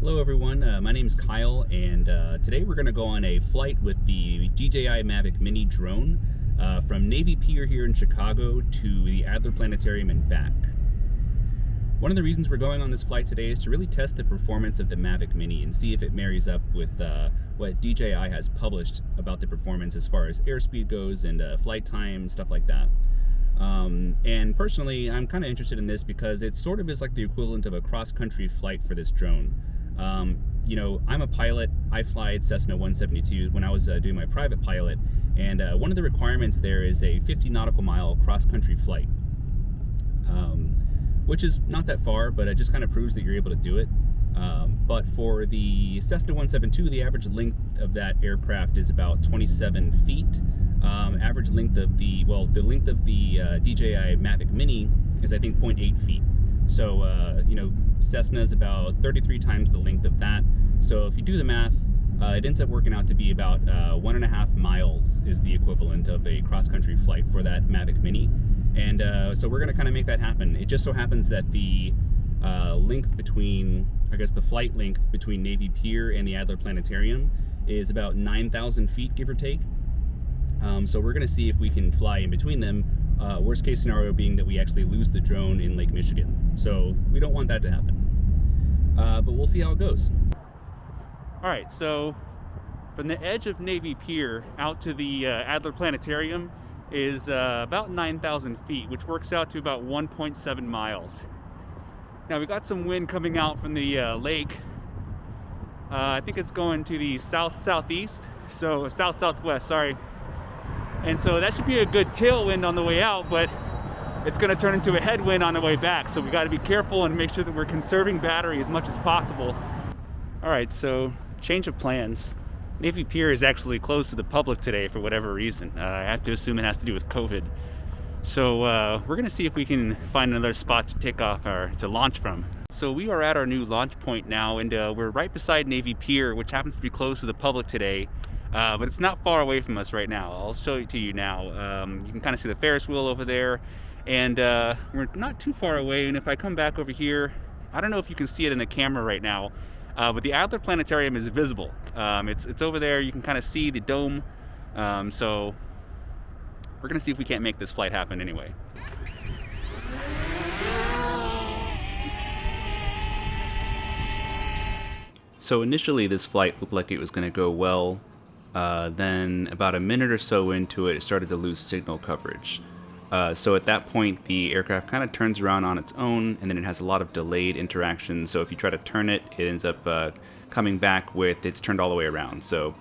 Hello everyone, my name is Kyle, and today we're going to go on a flight with the DJI Mavic Mini drone from Navy Pier here in Chicago to the Adler Planetarium and back. One of the reasons we're going on this flight today is to really test the performance of the Mavic Mini and see if it marries up with what DJI has published about the performance as far as airspeed goes and flight time, stuff like that. And personally, I'm kind of interested in this because it sort of is like the equivalent of a cross-country flight for this drone. You know, I'm a pilot. I fly Cessna 172 when I was doing my private pilot, and one of the requirements there is a 50 nautical mile cross-country flight, which is not that far, but it just kind of proves that you're able to do it. But for the Cessna 172, the average length of that aircraft is about 27 feet. Average length of the length of the DJI Mavic Mini is, I think, 0.8 feet. So, you know, Cessna is about 33 times the length of that. So if you do the math, it ends up working out to be about 1.5 miles is the equivalent of a cross-country flight for that Mavic Mini. And so we're going to kind of make that happen. It just so happens that the length between, I guess the flight length between Navy Pier and the Adler Planetarium is about 9,000 feet, give or take. So we're going to see if we can fly in between them. Worst case scenario being that we actually lose the drone in Lake Michigan. So we don't want that to happen. But we'll see how it goes. All right, so from the edge of Navy Pier out to the Adler Planetarium is about 9,000 feet, which works out to about 1.7 miles. Now we got some wind coming out from the lake. I think it's going to the south-southeast, so south-southwest, sorry. And so that should be a good tailwind on the way out, but it's going to turn into a headwind on the way back. So we got to be careful and make sure that we're conserving battery as much as possible. All right, so change of plans. Navy Pier is actually closed to the public today for whatever reason. I have to assume it has to do with COVID. So we're going to see if we can find another spot to take off or to launch from. So we are at our new launch point now, and we're right beside Navy Pier, which happens to be closed to the public today. But it's not far away from us right now. I'll show it to you now. You can kind of see the Ferris wheel over there, and we're not too far away. And if I come back over here, I don't know if you can see it in the camera right now, but the Adler Planetarium is visible. It's over there. You can kind of see the dome. So we're gonna see if we can't make this flight happen anyway. So initially this flight looked like it was gonna go well. Then about a minute or so into it, it started to lose signal coverage. So at that point, the aircraft kind of turns around on its own, and then it has a lot of delayed interaction. So if you try to turn it, it ends up coming back with it's turned all the way around. So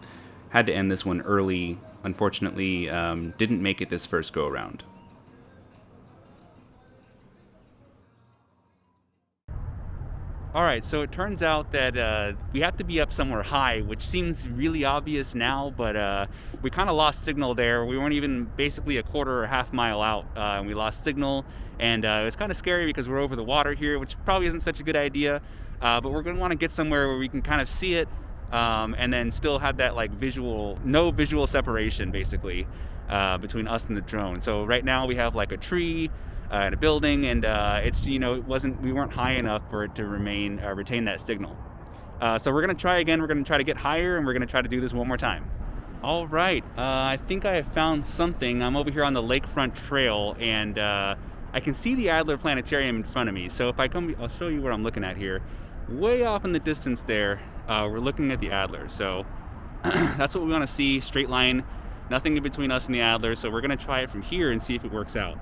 had to end this one early. Unfortunately, didn't make it this first go around. All right, so it turns out that we have to be up somewhere high, which seems really obvious now, but we kind of lost signal there. We weren't even basically a quarter or half mile out, and we lost signal, and it was kind of scary because we're over the water here, which probably isn't such a good idea, but we're going to want to get somewhere where we can kind of see it, and then still have that like no visual separation basically between us and the drone. So right now we have like a tree, in a building, and it's, you know, we weren't high enough for it to retain that signal. So we're gonna try again. We're gonna try to get higher, and we're gonna try to do this one more time. All right, I think I have found something. I'm over here on the lakefront trail, and I can see the Adler Planetarium in front of me. So if I come, I'll show you what I'm looking at here. Way off in the distance there, we're looking at the Adler. So that's what we want to see, straight line, nothing in between us and the Adler. So we're gonna try it from here and see if it works out.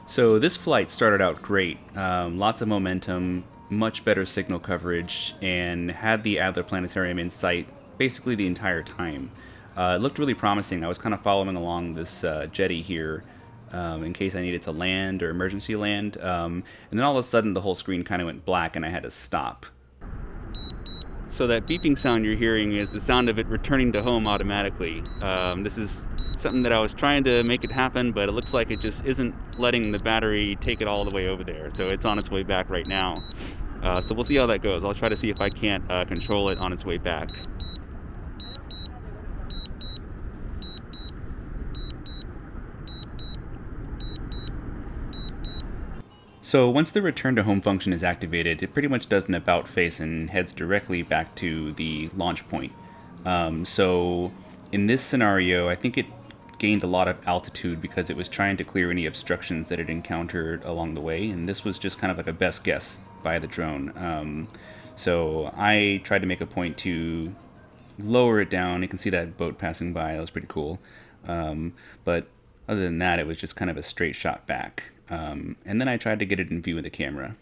So this flight started out great, lots of momentum, much better signal coverage, and had the Adler Planetarium in sight basically the entire time. It looked really promising. I was kind of following along this jetty here in case I needed to land or emergency land, and then all of a sudden the whole screen kind of went black and I had to stop. So that beeping sound you're hearing is the sound of it returning to home automatically. This is something that I was trying to make it happen, but it looks like it just isn't letting the battery take it all the way over there. So it's on its way back right now. So we'll see how that goes. I'll try to see if I can't control it on its way back. So once the return to home function is activated, it pretty much does an about face and heads directly back to the launch point. So in this scenario, I think it gained a lot of altitude because it was trying to clear any obstructions that it encountered along the way, and this was just kind of like a best guess by the drone. So I tried to make a point to lower it down. You can see that boat passing by. That was pretty cool. But other than that, it was just kind of a straight shot back. And then I tried to get it in view of the camera.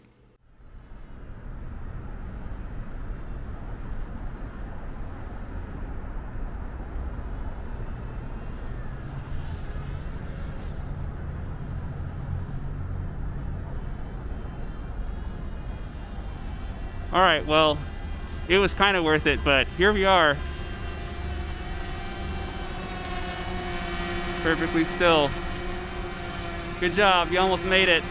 All right, well, it was kind of worth it, but here we are. Perfectly still. Good job, you almost made it.